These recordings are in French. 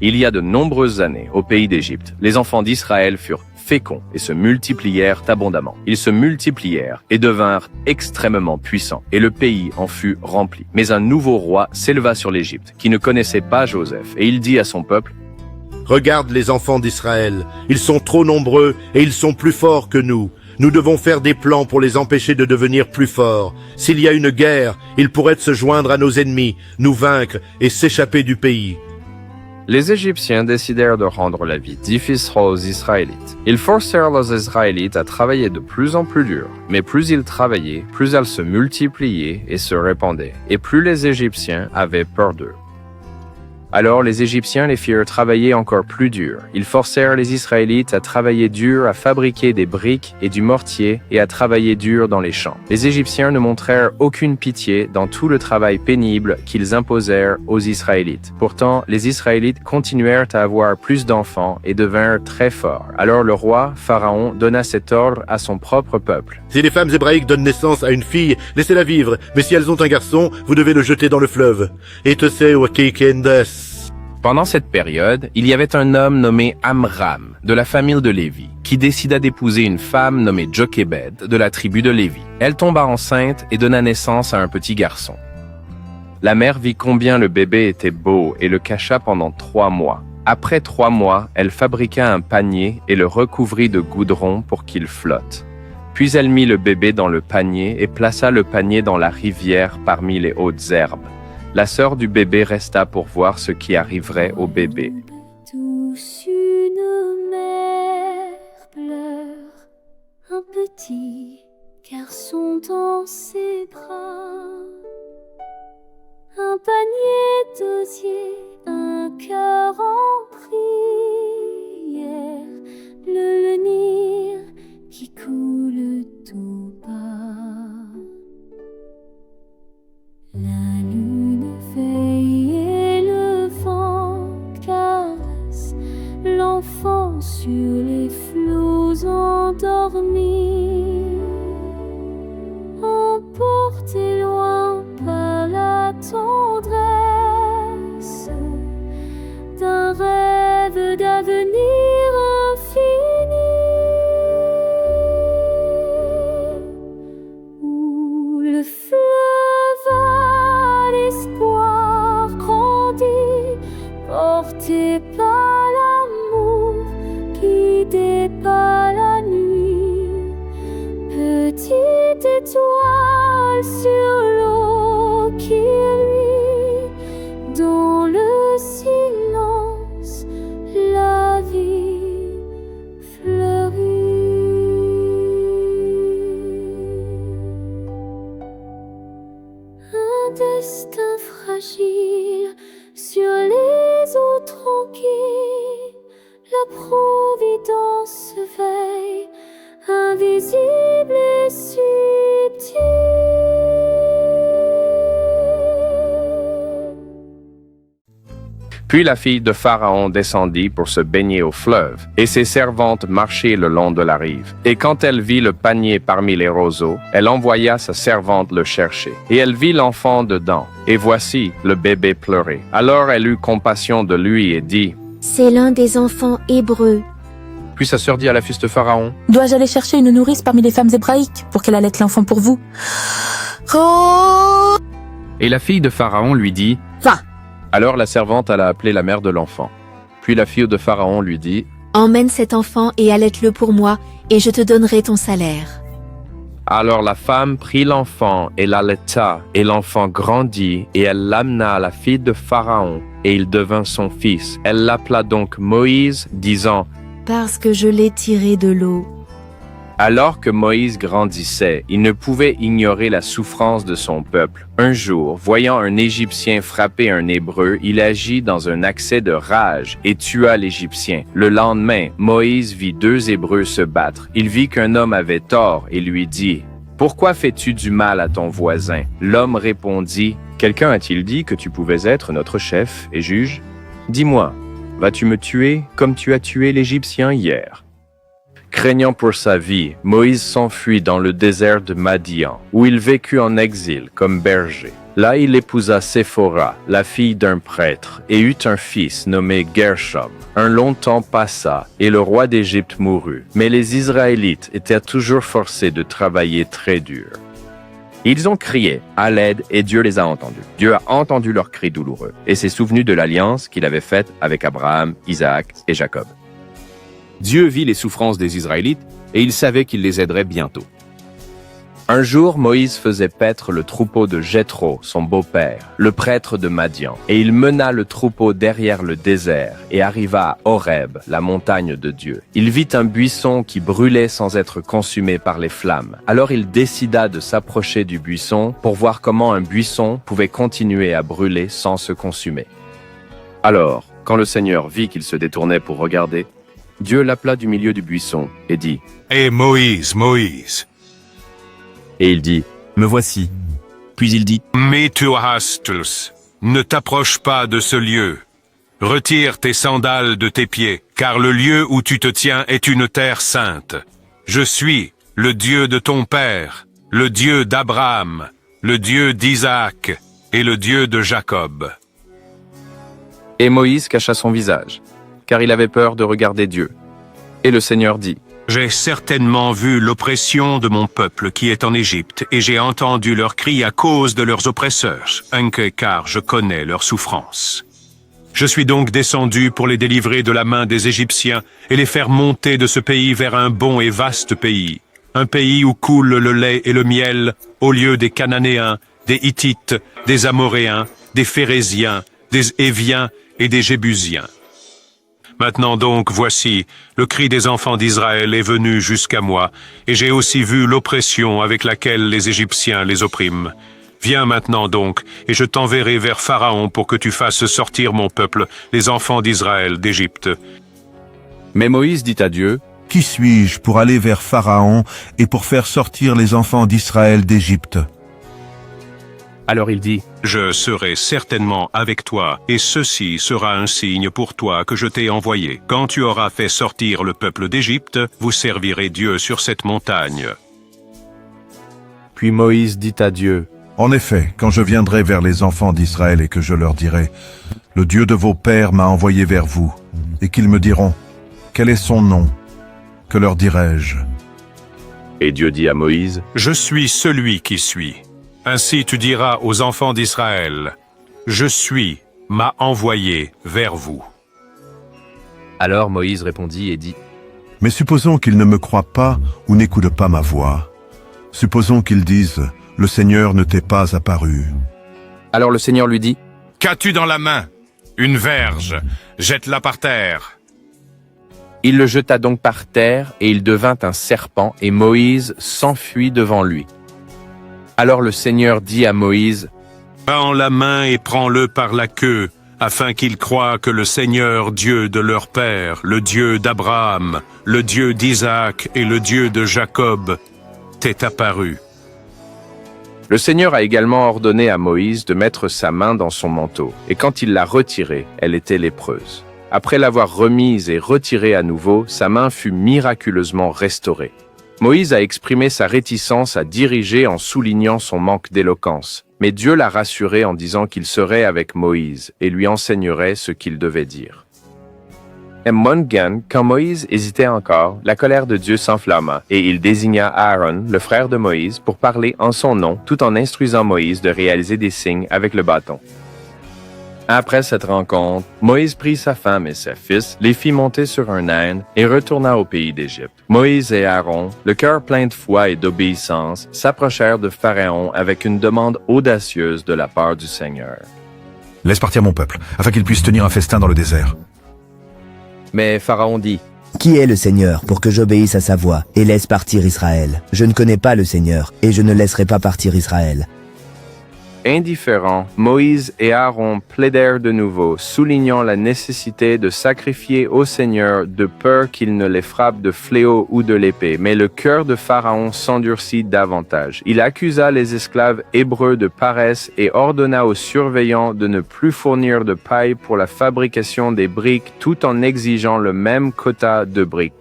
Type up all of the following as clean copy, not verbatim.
Il y a de nombreuses années, au pays d'Égypte, les enfants d'Israël furent féconds et se multiplièrent abondamment. Ils se multiplièrent et devinrent extrêmement puissants, et le pays en fut rempli. Mais un nouveau roi s'éleva sur l'Égypte, qui ne connaissait pas Joseph, et il dit à son peuple: Regarde les enfants d'Israël, ils sont trop nombreux et ils sont plus forts que nous. Nous devons faire des plans pour les empêcher de devenir plus forts. S'il y a une guerre, ils pourraient se joindre à nos ennemis, nous vaincre et s'échapper du pays. Les Égyptiens décidèrent de rendre la vie difficile aux Israélites. Ils forcèrent les Israélites à travailler de plus en plus dur, mais plus ils travaillaient, plus elles se multipliaient et se répandaient, et plus les Égyptiens avaient peur d'eux. Alors les Égyptiens les firent travailler encore plus dur. Ils forcèrent les Israélites à travailler dur, à fabriquer des briques et du mortier et à travailler dur dans les champs. Les Égyptiens ne montrèrent aucune pitié dans tout le travail pénible qu'ils imposèrent aux Israélites. Pourtant, les Israélites continuèrent à avoir plus d'enfants et devinrent très forts. Alors le roi, Pharaon, donna cet ordre à son propre peuple. Si les femmes hébraïques donnent naissance à une fille, laissez-la vivre, mais si elles ont un garçon, vous devez le jeter dans le fleuve. Pendant cette période, il y avait un homme nommé Amram, de la famille de Lévi, qui décida d'épouser une femme nommée Jochébed, de la tribu de Lévi. Elle tomba enceinte et donna naissance à un petit garçon. La mère vit combien le bébé était beau et le cacha pendant 3 mois. Après 3 mois, elle fabriqua un panier et le recouvrit de goudron pour qu'il flotte. Puis elle mit le bébé dans le panier et plaça le panier dans la rivière parmi les hautes herbes. La sœur du bébé resta pour voir ce qui arriverait au bébé. Tous une mère pleure, un petit garçon dans ses bras, un panier d'osier, un cœur en prière, le Nil qui coule tout bas. La lune veille et le vent caresse l'enfant sur les flots endormis, emporté loin par la tendresse d'un rêve d'avenir infini, où le fleuve à l'espoir grandit, porté par l'amour, guidé par la nuit. Petite étoile sur l'eau qui luit, dans le silence, la vie fleurit. Un destin fragile sur les eaux tranquilles, la providence veille, invisible et subtile. Puis la fille de Pharaon descendit pour se baigner au fleuve, et ses servantes marchaient le long de la rive. Et quand elle vit le panier parmi les roseaux, elle envoya sa servante le chercher. Et elle vit l'enfant dedans, et voici, le bébé pleurait. Alors elle eut compassion de lui et dit: C'est l'un des enfants hébreux. Puis sa sœur dit à la fille de Pharaon: Dois-je aller chercher une nourrice parmi les femmes hébraïques pour qu'elle allaite l'enfant pour vous? Oh! Et la fille de Pharaon lui dit: Va! Alors la servante alla appeler la mère de l'enfant. Puis la fille de Pharaon lui dit: Emmène cet enfant et allaite-le pour moi, et je te donnerai ton salaire. Alors la femme prit l'enfant et l'allaita, et l'enfant grandit, et elle l'amena à la fille de Pharaon, et il devint son fils. Elle l'appela donc Moïse, disant: Parce que je l'ai tiré de l'eau. Alors que Moïse grandissait, il ne pouvait ignorer la souffrance de son peuple. Un jour, voyant un Égyptien frapper un Hébreu, il agit dans un accès de rage et tua l'Égyptien. Le lendemain, Moïse vit 2 Hébreux se battre. Il vit qu'un homme avait tort et lui dit: Pourquoi fais-tu du mal à ton voisin? L'homme répondit: Quelqu'un a-t-il dit que tu pouvais être notre chef et juge? Dis-moi, vas-tu me tuer comme tu as tué l'Égyptien hier? Craignant pour sa vie, Moïse s'enfuit dans le désert de Madian, où il vécut en exil comme berger. Là, il épousa Séphora, la fille d'un prêtre, et eut un fils nommé Gershom. Un long temps passa, et le roi d'Égypte mourut. Mais les Israélites étaient toujours forcés de travailler très dur. Ils ont crié à l'aide et Dieu les a entendus. Dieu a entendu leurs cris douloureux et s'est souvenu de l'alliance qu'il avait faite avec Abraham, Isaac et Jacob. Dieu vit les souffrances des Israélites et il savait qu'il les aiderait bientôt. Un jour, Moïse faisait paître le troupeau de Jéthro, son beau-père, le prêtre de Madian, et il mena le troupeau derrière le désert et arriva à Horeb, la montagne de Dieu. Il vit un buisson qui brûlait sans être consumé par les flammes. Alors il décida de s'approcher du buisson pour voir comment un buisson pouvait continuer à brûler sans se consumer. Alors, quand le Seigneur vit qu'il se détournait pour regarder, Dieu l'appela du milieu du buisson et dit « Hé Moïse, Moïse !» Et il dit « Me voici. » Puis il dit « Metuhastus, ne t'approche pas de ce lieu. Retire tes sandales de tes pieds, car le lieu où tu te tiens est une terre sainte. Je suis le Dieu de ton père, le Dieu d'Abraham, le Dieu d'Isaac et le Dieu de Jacob. » Et Moïse cacha son visage, car il avait peur de regarder Dieu. Et le Seigneur dit « J'ai certainement vu l'oppression de mon peuple qui est en Égypte, et j'ai entendu leurs cris à cause de leurs oppresseurs, car je connais leurs souffrances. Je suis donc descendu pour les délivrer de la main des Égyptiens et les faire monter de ce pays vers un bon et vaste pays, un pays où coule le lait et le miel, au lieu des Cananéens, des Hittites, des Amoréens, des Phéréziens, des Éviens et des Jébusiens. Maintenant donc, voici, le cri des enfants d'Israël est venu jusqu'à moi, et j'ai aussi vu l'oppression avec laquelle les Égyptiens les oppriment. Viens maintenant donc, et je t'enverrai vers Pharaon pour que tu fasses sortir mon peuple, les enfants d'Israël, d'Égypte. » Mais Moïse dit à Dieu « Qui suis-je pour aller vers Pharaon et pour faire sortir les enfants d'Israël d'Égypte ?» Alors il dit « Je serai certainement avec toi, et ceci sera un signe pour toi que je t'ai envoyé. Quand tu auras fait sortir le peuple d'Égypte, vous servirez Dieu sur cette montagne. » Puis Moïse dit à Dieu « En effet, quand je viendrai vers les enfants d'Israël et que je leur dirai, « Le Dieu de vos pères m'a envoyé vers vous, et qu'ils me diront, « Quel est son nom ?» Que leur dirai-je ? » Et Dieu dit à Moïse « Je suis celui qui suis. Ainsi tu diras aux enfants d'Israël, « Je suis, m'a envoyé vers vous. » Alors Moïse répondit et dit « Mais supposons qu'ils ne me croient pas ou n'écoutent pas ma voix. Supposons qu'ils disent, « Le Seigneur ne t'est pas apparu. » Alors le Seigneur lui dit « Qu'as-tu dans la main ? Une verge. Jette-la par terre. » Il le jeta donc par terre, et il devint un serpent, et Moïse s'enfuit devant lui. Alors le Seigneur dit à Moïse, « Prends la main et prends-le par la queue, afin qu'ils croient que le Seigneur Dieu de leur père, le Dieu d'Abraham, le Dieu d'Isaac et le Dieu de Jacob, t'est apparu. » Le Seigneur a également ordonné à Moïse de mettre sa main dans son manteau, et quand il l'a retirée, elle était lépreuse. Après l'avoir remise et retirée à nouveau, sa main fut miraculeusement restaurée. Moïse a exprimé sa réticence à diriger en soulignant son manque d'éloquence, mais Dieu l'a rassuré en disant qu'il serait avec Moïse et lui enseignerait ce qu'il devait dire. Et Mongan, quand Moïse hésitait encore, la colère de Dieu s'enflamma, et il désigna Aaron, le frère de Moïse, pour parler en son nom, tout en instruisant Moïse de réaliser des signes avec le bâton. Après cette rencontre, Moïse prit sa femme et ses fils, les fit monter sur un âne et retourna au pays d'Égypte. Moïse et Aaron, le cœur plein de foi et d'obéissance, s'approchèrent de Pharaon avec une demande audacieuse de la part du Seigneur. « Laisse partir mon peuple, afin qu'il puisse tenir un festin dans le désert. » Mais Pharaon dit « Qui est le Seigneur pour que j'obéisse à sa voix et laisse partir Israël ? Je ne connais pas le Seigneur et je ne laisserai pas partir Israël. » Indifférents, Moïse et Aaron plaidèrent de nouveau, soulignant la nécessité de sacrifier au Seigneur de peur qu'il ne les frappe de fléau ou de l'épée. Mais le cœur de Pharaon s'endurcit davantage. Il accusa les esclaves hébreux de paresse et ordonna aux surveillants de ne plus fournir de paille pour la fabrication des briques tout en exigeant le même quota de briques.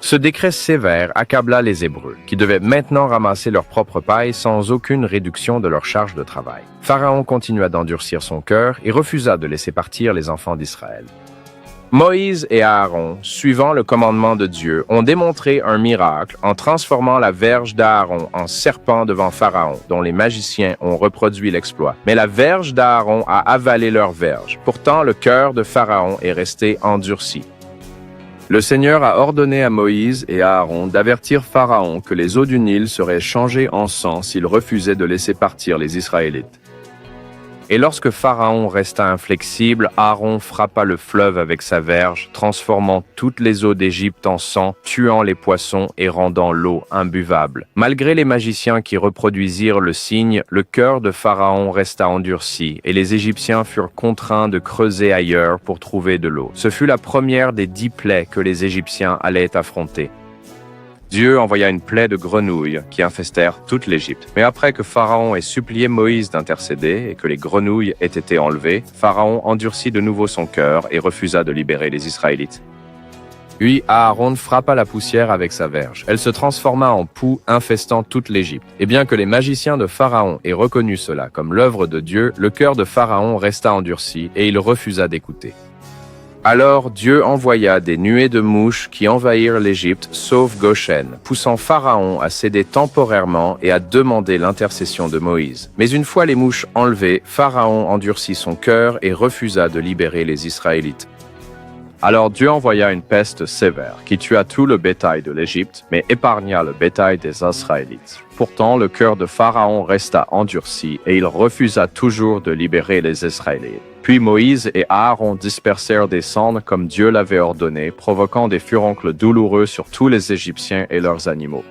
Ce décret sévère accabla les Hébreux, qui devaient maintenant ramasser leur propre paille sans aucune réduction de leur charge de travail. Pharaon continua d'endurcir son cœur et refusa de laisser partir les enfants d'Israël. Moïse et Aaron, suivant le commandement de Dieu, ont démontré un miracle en transformant la verge d'Aaron en serpent devant Pharaon, dont les magiciens ont reproduit l'exploit. Mais la verge d'Aaron a avalé leur verge. Pourtant, le cœur de Pharaon est resté endurci. Le Seigneur a ordonné à Moïse et à Aaron d'avertir Pharaon que les eaux du Nil seraient changées en sang s'il refusait de laisser partir les Israélites. Et lorsque Pharaon resta inflexible, Aaron frappa le fleuve avec sa verge, transformant toutes les eaux d'Égypte en sang, tuant les poissons et rendant l'eau imbuvable. Malgré les magiciens qui reproduisirent le signe, le cœur de Pharaon resta endurci, et les Égyptiens furent contraints de creuser ailleurs pour trouver de l'eau. Ce fut la première des 10 plaies que les Égyptiens allaient affronter. Dieu envoya une plaie de grenouilles qui infestèrent toute l'Égypte. Mais après que Pharaon ait supplié Moïse d'intercéder et que les grenouilles aient été enlevées, Pharaon endurcit de nouveau son cœur et refusa de libérer les Israélites. Puis Aaron frappa la poussière avec sa verge. Elle se transforma en poux infestant toute l'Égypte. Et bien que les magiciens de Pharaon aient reconnu cela comme l'œuvre de Dieu, le cœur de Pharaon resta endurci et il refusa d'écouter. Alors Dieu envoya des nuées de mouches qui envahirent l'Égypte, sauf Goshen, poussant Pharaon à céder temporairement et à demander l'intercession de Moïse. Mais une fois les mouches enlevées, Pharaon endurcit son cœur et refusa de libérer les Israélites. Alors Dieu envoya une peste sévère qui tua tout le bétail de l'Égypte, mais épargna le bétail des Israélites. Pourtant, le cœur de Pharaon resta endurci et il refusa toujours de libérer les Israélites. Puis Moïse et Aaron dispersèrent des cendres comme Dieu l'avait ordonné, provoquant des furoncles douloureux sur tous les Égyptiens et leurs animaux.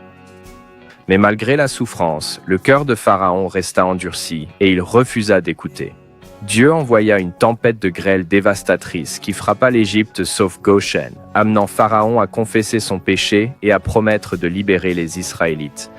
Mais malgré la souffrance, le cœur de Pharaon resta endurci et il refusa d'écouter. Dieu envoya une tempête de grêle dévastatrice qui frappa l'Égypte sauf Goshen, amenant Pharaon à confesser son péché et à promettre de libérer les Israélites.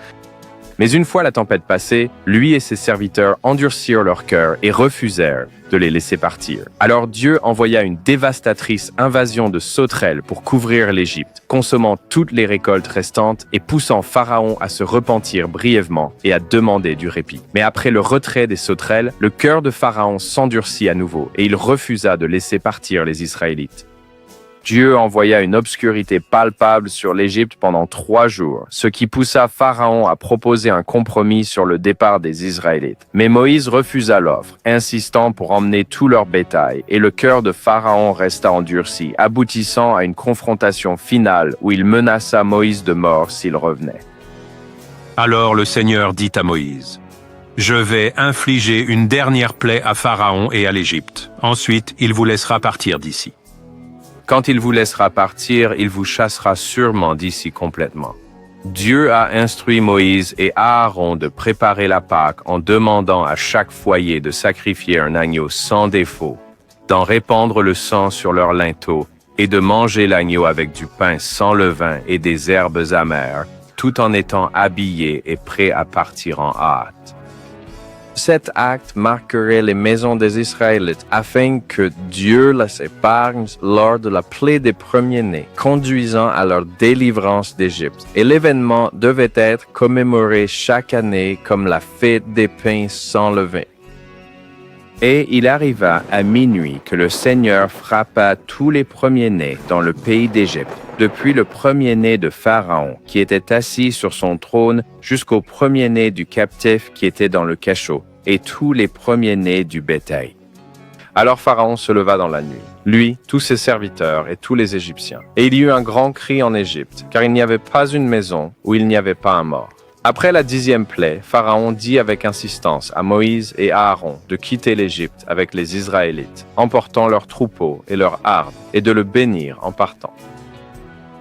Mais une fois la tempête passée, lui et ses serviteurs endurcirent leur cœur et refusèrent de les laisser partir. Alors Dieu envoya une dévastatrice invasion de sauterelles pour couvrir l'Égypte, consommant toutes les récoltes restantes et poussant Pharaon à se repentir brièvement et à demander du répit. Mais après le retrait des sauterelles, le cœur de Pharaon s'endurcit à nouveau et il refusa de laisser partir les Israélites. Dieu envoya une obscurité palpable sur l'Égypte pendant 3 jours, ce qui poussa Pharaon à proposer un compromis sur le départ des Israélites. Mais Moïse refusa l'offre, insistant pour emmener tout leur bétail, et le cœur de Pharaon resta endurci, aboutissant à une confrontation finale où il menaça Moïse de mort s'il revenait. Alors le Seigneur dit à Moïse, « Je vais infliger une dernière plaie à Pharaon et à l'Égypte. Ensuite, il vous laissera partir d'ici. » Quand il vous laissera partir, il vous chassera sûrement d'ici complètement. Dieu a instruit Moïse et Aaron de préparer la Pâque en demandant à chaque foyer de sacrifier un agneau sans défaut, d'en répandre le sang sur leur linteau et de manger l'agneau avec du pain sans levain et des herbes amères, tout en étant habillés et prêts à partir en hâte. Cet acte marquerait les maisons des Israélites afin que Dieu les épargne lors de la plaie des premiers-nés, conduisant à leur délivrance d'Égypte. Et l'événement devait être commémoré chaque année comme la fête des pains sans levain. Et il arriva à minuit que le Seigneur frappa tous les premiers-nés dans le pays d'Égypte, depuis le premier-né de Pharaon, qui était assis sur son trône, jusqu'au premier-né du captif qui était dans le cachot, et tous les premiers-nés du bétail. Alors Pharaon se leva dans la nuit, lui, tous ses serviteurs et tous les Égyptiens. Et il y eut un grand cri en Égypte, car il n'y avait pas une maison où il n'y avait pas un mort. Après la 10e plaie, Pharaon dit avec insistance à Moïse et à Aaron de quitter l'Égypte avec les Israélites, emportant leurs troupeaux et leurs hardes, et de le bénir en partant.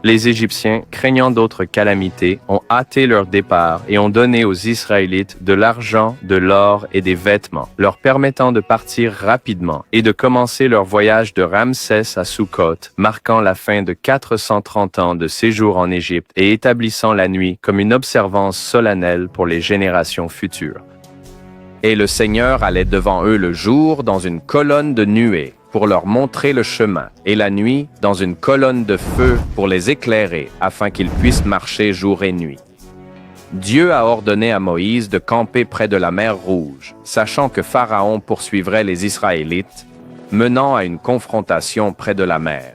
Les Égyptiens, craignant d'autres calamités, ont hâté leur départ et ont donné aux Israélites de l'argent, de l'or et des vêtements, leur permettant de partir rapidement et de commencer leur voyage de Ramsès à Sukkot, marquant la fin de 430 ans de séjour en Égypte et établissant la nuit comme une observance solennelle pour les générations futures. Et le Seigneur allait devant eux le jour dans une colonne de nuée, pour leur montrer le chemin, et la nuit dans une colonne de feu pour les éclairer, afin qu'ils puissent marcher jour et nuit. Dieu a ordonné à Moïse de camper près de la mer Rouge, sachant que Pharaon poursuivrait les Israélites, menant à une confrontation près de la mer.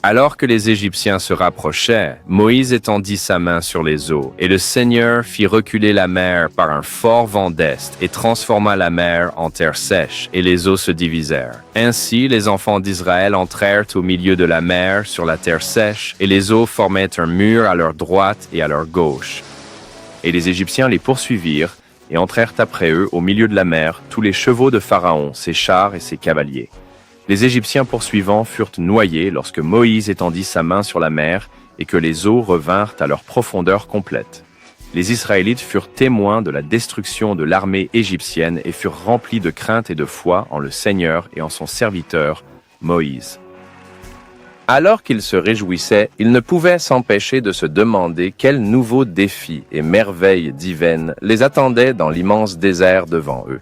Alors que les Égyptiens se rapprochaient, Moïse étendit sa main sur les eaux, et le Seigneur fit reculer la mer par un fort vent d'est et transforma la mer en terre sèche, et les eaux se divisèrent. Ainsi, les enfants d'Israël entrèrent au milieu de la mer sur la terre sèche, et les eaux formaient un mur à leur droite et à leur gauche. Et les Égyptiens les poursuivirent, et entrèrent après eux au milieu de la mer tous les chevaux de Pharaon, ses chars et ses cavaliers. Les Égyptiens poursuivants furent noyés lorsque Moïse étendit sa main sur la mer et que les eaux revinrent à leur profondeur complète. Les Israélites furent témoins de la destruction de l'armée égyptienne et furent remplis de crainte et de foi en le Seigneur et en son serviteur, Moïse. Alors qu'ils se réjouissaient, ils ne pouvaient s'empêcher de se demander quels nouveaux défis et merveilles divines les attendaient dans l'immense désert devant eux.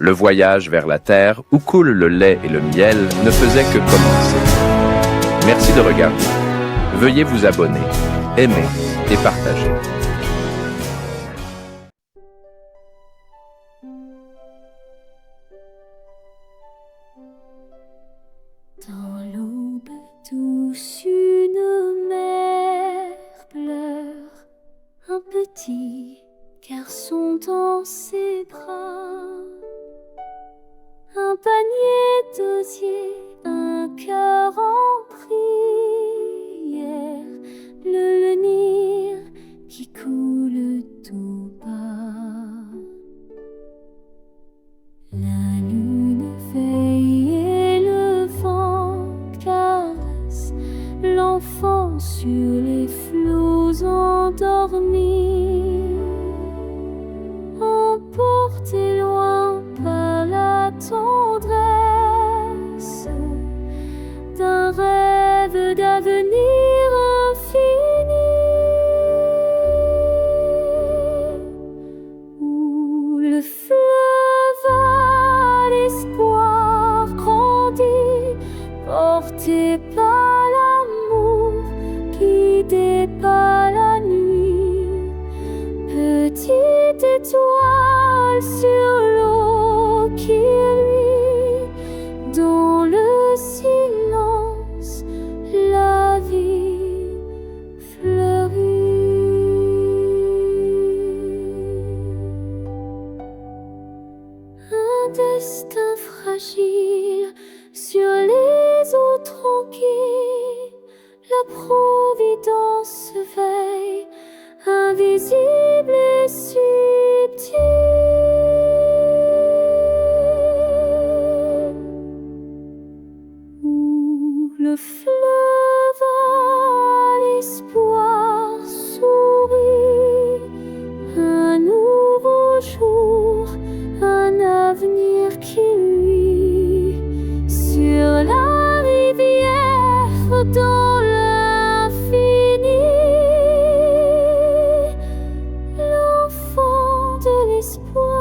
Le voyage vers la terre où coule le lait et le miel ne faisait que commencer. Merci de regarder. Veuillez vous abonner, aimer et partager. Dans l'aube douce, une mère pleure, un petit garçon dans ses bras. Un panier d'osier, un cœur en prière, le Nil qui coule tout bas. La lune veille et le vent caresse l'enfant sur les flots endormis, emporté loin par la tendresse d'un rêve d'avenir infini, où le fleuve à l'espoir grandit, porté par l'amour, guidé par la nuit. Petite étoile sur l'eau qui luit, dans le silence la vie fleurit. Un destin fragile sur les eaux tranquilles, la providence veille, invisible et subtil, où le fleuve à l'espoir sourit, un nouveau jour, un avenir qui luit, sur la rivière dans l'infini, l'enfant de l'espoir.